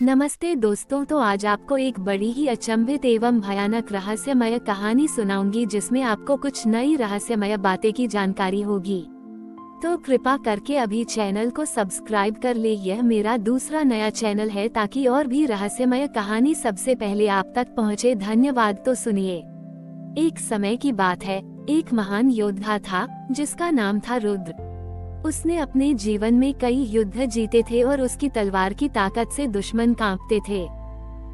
नमस्ते दोस्तों, तो आज आपको एक बड़ी ही अचंभित एवं भयानक रहस्यमय कहानी सुनाऊंगी जिसमें आपको कुछ नई रहस्यमय बातें की जानकारी होगी। तो कृपा करके अभी चैनल को सब्सक्राइब कर ले। यह मेरा दूसरा नया चैनल है ताकि और भी रहस्यमय कहानी सबसे पहले आप तक पहुंचे। धन्यवाद। तो सुनिए। एक समय की बात है, एक महान योद्धा था जिसका नाम था रुद्र। उसने अपने जीवन में कई युद्ध जीते थे और उसकी तलवार की ताकत से दुश्मन कांपते थे।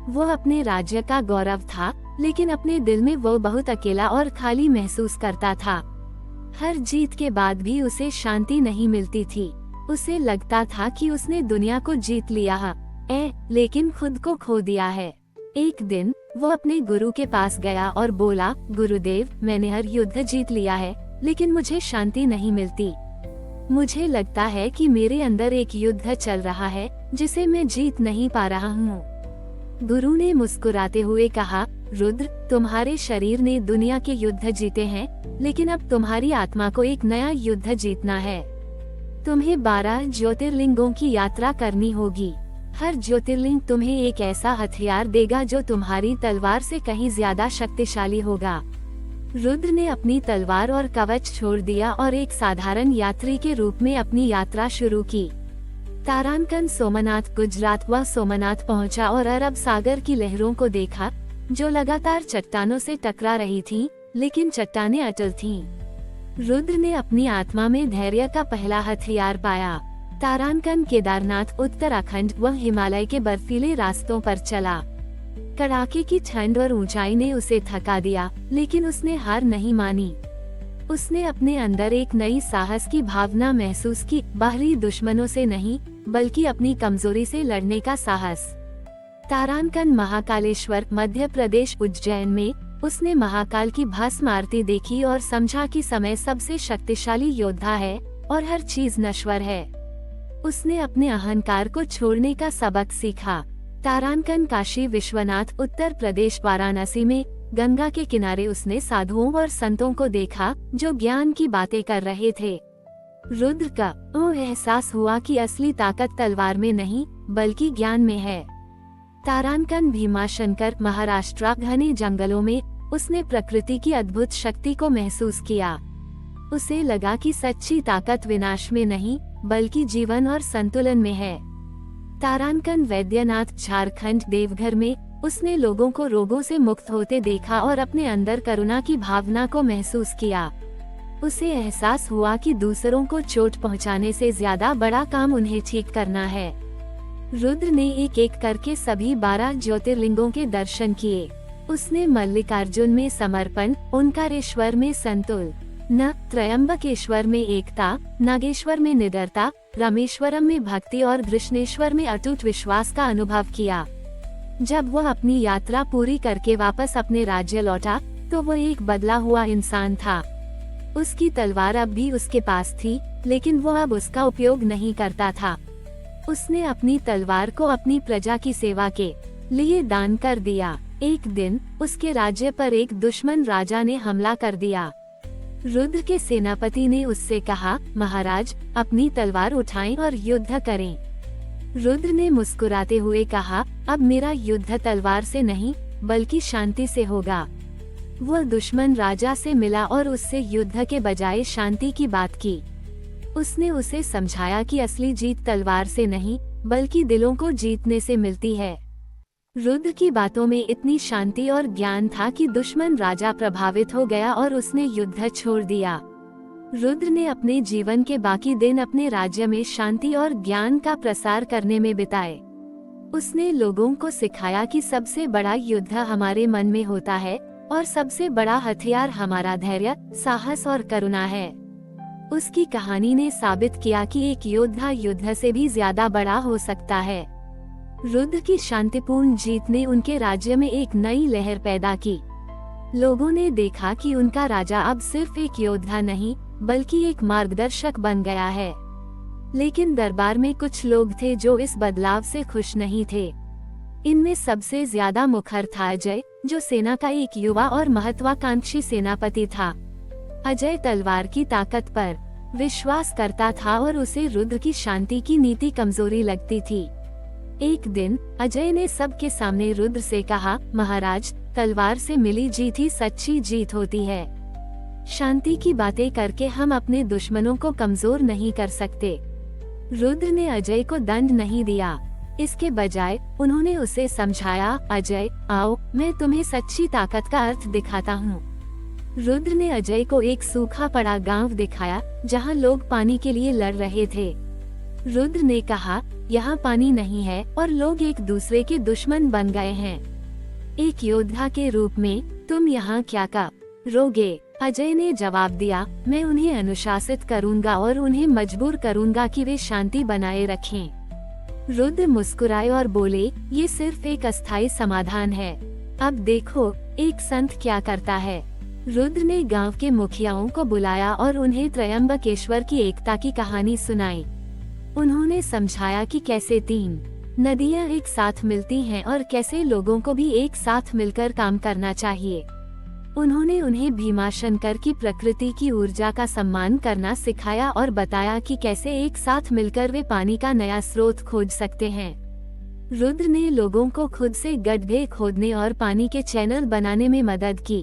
वो अपने राज्य का गौरव था, लेकिन अपने दिल में वो बहुत अकेला और खाली महसूस करता था। हर जीत के बाद भी उसे शांति नहीं मिलती थी। उसे लगता था कि उसने दुनिया को जीत लिया है, लेकिन खुद को खो दिया है। एक दिन वो अपने गुरु के पास गया और बोला, गुरुदेव, मैंने हर युद्ध जीत लिया है, लेकिन मुझे शांति नहीं मिलती। मुझे लगता है कि मेरे अंदर एक युद्ध चल रहा है जिसे मैं जीत नहीं पा रहा हूँ। गुरु ने मुस्कुराते हुए कहा, रुद्र, तुम्हारे शरीर ने दुनिया के युद्ध जीते हैं, लेकिन अब तुम्हारी आत्मा को एक नया युद्ध जीतना है। तुम्हें 12 ज्योतिर्लिंगों की यात्रा करनी होगी। हर ज्योतिर्लिंग तुम्हें एक ऐसा हथियार देगा जो तुम्हारी तलवार से कहीं ज्यादा शक्तिशाली होगा। रुद्र ने अपनी तलवार और कवच छोड़ दिया और एक साधारण यात्री के रूप में अपनी यात्रा शुरू की। तारांकन सोमनाथ गुजरात वह सोमनाथ पहुंचा और अरब सागर की लहरों को देखा जो लगातार चट्टानों से टकरा रही थीं, लेकिन चट्टानें अटल थीं। रुद्र ने अपनी आत्मा में धैर्य का पहला हथियार पाया। तारांकन, केदारनाथ, उत्तराखंड व हिमालय के बर्फीले रास्तों पर चला। कड़ाके की ठंड और ऊंचाई ने उसे थका दिया, लेकिन उसने हार नहीं मानी। उसने अपने अंदर एक नई साहस की भावना महसूस की, बाहरी दुश्मनों से नहीं, बल्कि अपनी कमजोरी से लड़ने का साहस। तारांकन, महाकालेश्वर, मध्य प्रदेश, उज्जैन में उसने महाकाल की भस्म आरती देखी और समझा कि समय सबसे शक्तिशाली योद्धा है और हर चीज नश्वर है। उसने अपने अहंकार को छोड़ने का सबक सीखा। तारांकन, काशी विश्वनाथ, उत्तर प्रदेश, वाराणसी में गंगा के किनारे उसने साधुओं और संतों को देखा जो ज्ञान की बातें कर रहे थे। रुद्र का एहसास हुआ कि असली ताकत तलवार में नहीं, बल्कि ज्ञान में है। तारांकन, भीमाशंकर, महाराष्ट्र, घने जंगलों में उसने प्रकृति की अद्भुत शक्ति को महसूस किया। उसे लगा कि सच्ची ताकत विनाश में नहीं, बल्कि जीवन और संतुलन में है। तारांकन, वैद्यनाथ, झारखंड, देवघर में उसने लोगों को रोगों से मुक्त होते देखा और अपने अंदर करुणा की भावना को महसूस किया। उसे एहसास हुआ कि दूसरों को चोट पहुंचाने से ज्यादा बड़ा काम उन्हें ठीक करना है। रुद्र ने एक एक करके सभी 12 ज्योतिर्लिंगों के दर्शन किए। उसने मल्लिकार्जुन में समर्पण, ओंकारेश्वर में संतुल, त्रयंबकेश्वर में एकता, नागेश्वर में निडरता, रामेश्वरम में भक्ति और कृष्णेश्वर में अटूट विश्वास का अनुभव किया। जब वह अपनी यात्रा पूरी करके वापस अपने राज्य लौटा, तो वह एक बदला हुआ इंसान था। उसकी तलवार अब भी उसके पास थी, लेकिन वह अब उसका उपयोग नहीं करता था। उसने अपनी तलवार को अपनी प्रजा की सेवा के लिए दान कर दिया। एक दिन उसके राज्य पर एक दुश्मन राजा ने हमला कर दिया। रुद्र के सेनापति ने उससे कहा, महाराज, अपनी तलवार उठाएं और युद्ध करें। रुद्र ने मुस्कुराते हुए कहा, अब मेरा युद्ध तलवार से नहीं, बल्कि शांति से होगा। वह दुश्मन राजा से मिला और उससे युद्ध के बजाय शांति की बात की। उसने उसे समझाया कि असली जीत तलवार से नहीं, बल्कि दिलों को जीतने से मिलती है। रुद्र की बातों में इतनी शांति और ज्ञान था कि दुश्मन राजा प्रभावित हो गया और उसने युद्ध छोड़ दिया। रुद्र ने अपने जीवन के बाकी दिन अपने राज्य में शांति और ज्ञान का प्रसार करने में बिताए। उसने लोगों को सिखाया कि सबसे बड़ा युद्ध हमारे मन में होता है और सबसे बड़ा हथियार हमारा धैर्य, साहस और करुणा है। उसकी कहानी ने साबित किया कि एक योद्धा युद्ध से भी ज्यादा बड़ा हो सकता है। रुद्र की शांतिपूर्ण जीत ने उनके राज्य में एक नई लहर पैदा की। लोगों ने देखा कि उनका राजा अब सिर्फ एक योद्धा नहीं, बल्कि एक मार्गदर्शक बन गया है। लेकिन दरबार में कुछ लोग थे जो इस बदलाव से खुश नहीं थे। इनमें सबसे ज्यादा मुखर था अजय, जो सेना का एक युवा और महत्वाकांक्षी सेनापति था। अजय तलवार की ताकत पर विश्वास करता था और उसे रुद्र की शांति की नीति कमजोरी लगती थी। एक दिन अजय ने सबके सामने रुद्र से कहा, महाराज, तलवार से मिली जीत ही सच्ची जीत होती है। शांति की बातें करके हम अपने दुश्मनों को कमजोर नहीं कर सकते। रुद्र ने अजय को दंड नहीं दिया, इसके बजाय उन्होंने उसे समझाया, अजय आओ, मैं तुम्हें सच्ची ताकत का अर्थ दिखाता हूँ। रुद्र ने अजय को एक सूखा पड़ा गांव दिखाया जहाँ लोग पानी के लिए लड़ रहे थे। रुद्र ने कहा, यहाँ पानी नहीं है और लोग एक दूसरे के दुश्मन बन गए हैं। एक योद्धा के रूप में तुम यहाँ क्या करोगे? अजय ने जवाब दिया, मैं उन्हें अनुशासित करूँगा और उन्हें मजबूर करूँगा कि वे शांति बनाए रखें। रुद्र मुस्कुराए और बोले, ये सिर्फ एक अस्थायी समाधान है। अब देखो एक संत क्या करता है। रुद्र ने गांव के मुखियाओं को बुलाया और उन्हें त्रयंबकेश्वर की एकता की कहानी सुनाई। उन्होंने समझाया कि कैसे 3 नदियां एक साथ मिलती हैं और कैसे लोगों को भी एक साथ मिलकर काम करना चाहिए। उन्होंने उन्हें भीमाशंकर की प्रकृति की ऊर्जा का सम्मान करना सिखाया और बताया कि कैसे एक साथ मिलकर वे पानी का नया स्रोत खोज सकते हैं। रुद्र ने लोगों को खुद से गड्ढे खोदने और पानी के चैनल बनाने में मदद की।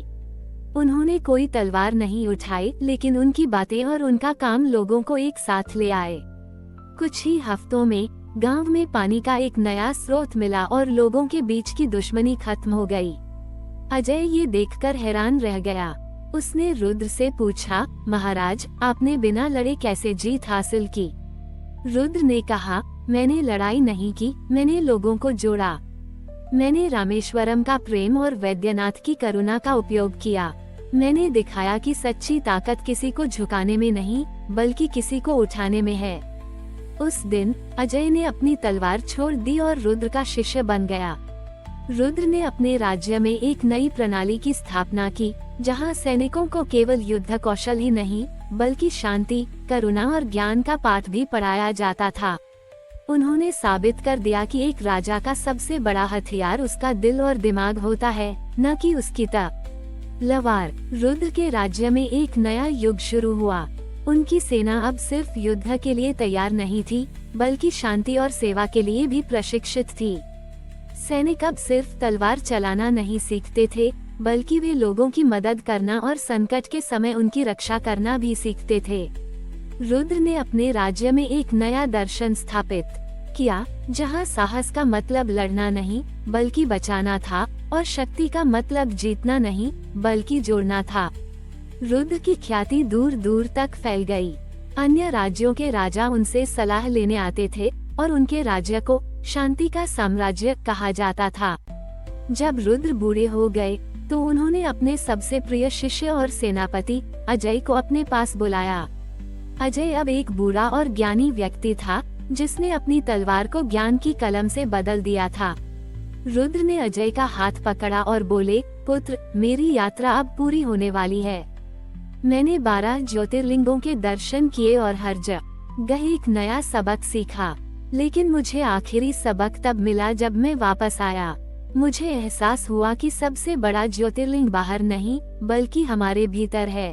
उन्होंने कोई तलवार नहीं उठाई, लेकिन उनकी बातें और उनका काम लोगों को एक साथ ले आए। कुछ ही हफ्तों में गांव में पानी का एक नया स्रोत मिला और लोगों के बीच की दुश्मनी खत्म हो गई। अजय ये देखकर हैरान रह गया। उसने रुद्र से पूछा, महाराज, आपने बिना लड़े कैसे जीत हासिल की? रुद्र ने कहा, मैंने लड़ाई नहीं की, मैंने लोगों को जोड़ा। मैंने रामेश्वरम का प्रेम और वैद्यनाथ की करुणा का उपयोग किया। मैंने दिखाया कि सच्ची ताकत किसी को झुकाने में नहीं, बल्कि किसी को उठाने में है। उस दिन अजय ने अपनी तलवार छोड़ दी और रुद्र का शिष्य बन गया। रुद्र ने अपने राज्य में एक नई प्रणाली की स्थापना की, जहां सैनिकों को केवल युद्ध कौशल ही नहीं, बल्कि शांति, करुणा और ज्ञान का पाठ भी पढ़ाया जाता था। उन्होंने साबित कर दिया कि एक राजा का सबसे बड़ा हथियार उसका दिल और दिमाग होता है, न कि उसकी तलवार। रुद्र के राज्य में एक नया युग शुरू हुआ। उनकी सेना अब सिर्फ युद्ध के लिए तैयार नहीं थी, बल्कि शांति और सेवा के लिए भी प्रशिक्षित थी। सैनिक अब सिर्फ तलवार चलाना नहीं सीखते थे, बल्कि वे लोगों की मदद करना और संकट के समय उनकी रक्षा करना भी सीखते थे। रुद्र ने अपने राज्य में एक नया दर्शन स्थापित किया, जहां साहस का मतलब लड़ना नहीं, बल्कि बचाना था, और शक्ति का मतलब जीतना नहीं, बल्कि जोड़ना था। रुद्र की ख्याति दूर दूर तक फैल गई। अन्य राज्यों के राजा उनसे सलाह लेने आते थे और उनके राज्य को शांति का साम्राज्य कहा जाता था। जब रुद्र बूढ़े हो गए तो उन्होंने अपने सबसे प्रिय शिष्य और सेनापति अजय को अपने पास बुलाया। अजय अब एक बूढ़ा और ज्ञानी व्यक्ति था, जिसने अपनी तलवार को ज्ञान की कलम से बदल दिया था। रुद्र ने अजय का हाथ पकड़ा और बोले, पुत्र, मेरी यात्रा अब पूरी होने वाली है। मैंने 12 ज्योतिर्लिंगों के दर्शन किए और हर जगह एक नया सबक सीखा, लेकिन मुझे आखिरी सबक तब मिला जब मैं वापस आया। मुझे एहसास हुआ कि सबसे बड़ा ज्योतिर्लिंग बाहर नहीं, बल्कि हमारे भीतर है।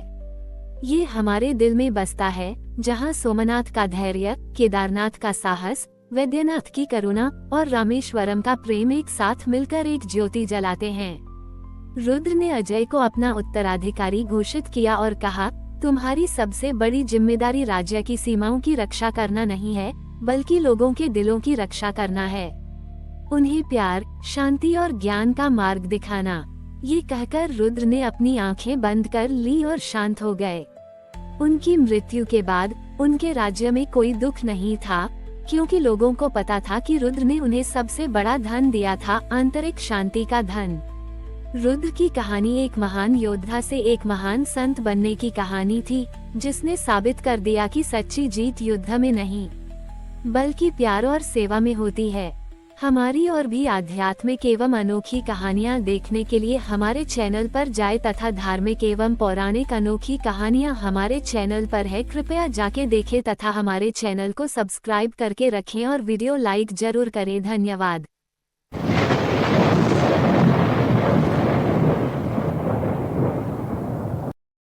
ये हमारे दिल में बसता है, जहाँ सोमनाथ का धैर्य, केदारनाथ का साहस, वैद्यनाथ की करुणा और रामेश्वरम का प्रेम एक साथ मिलकर एक ज्योति जलाते हैं। रुद्र ने अजय को अपना उत्तराधिकारी घोषित किया और कहा, तुम्हारी सबसे बड़ी जिम्मेदारी राज्य की सीमाओं की रक्षा करना नहीं है, बल्कि लोगों के दिलों की रक्षा करना है। उन्हें प्यार, शांति और ज्ञान का मार्ग दिखाना। ये कहकर रुद्र ने अपनी आंखें बंद कर ली और शांत हो गए। उनकी मृत्यु के बाद उनके राज्य में कोई दुख नहीं था, क्योंकि लोगों को पता था कि रुद्र ने उन्हें सबसे बड़ा धन दिया था, आंतरिक शांति का धन। रुद्र की कहानी एक महान योद्धा से एक महान संत बनने की कहानी थी, जिसने साबित कर दिया कि सच्ची जीत युद्ध में नहीं, बल्कि प्यार और सेवा में होती है। हमारी और भी आध्यात्मिक एवं अनोखी कहानियाँ देखने के लिए हमारे चैनल पर जाएं तथा धार्मिक एवं पौराणिक अनोखी कहानियाँ हमारे चैनल पर है। कृपया जाके देखें तथा हमारे चैनल को सब्सक्राइब करके रखें और वीडियो लाइक जरूर करें। धन्यवाद।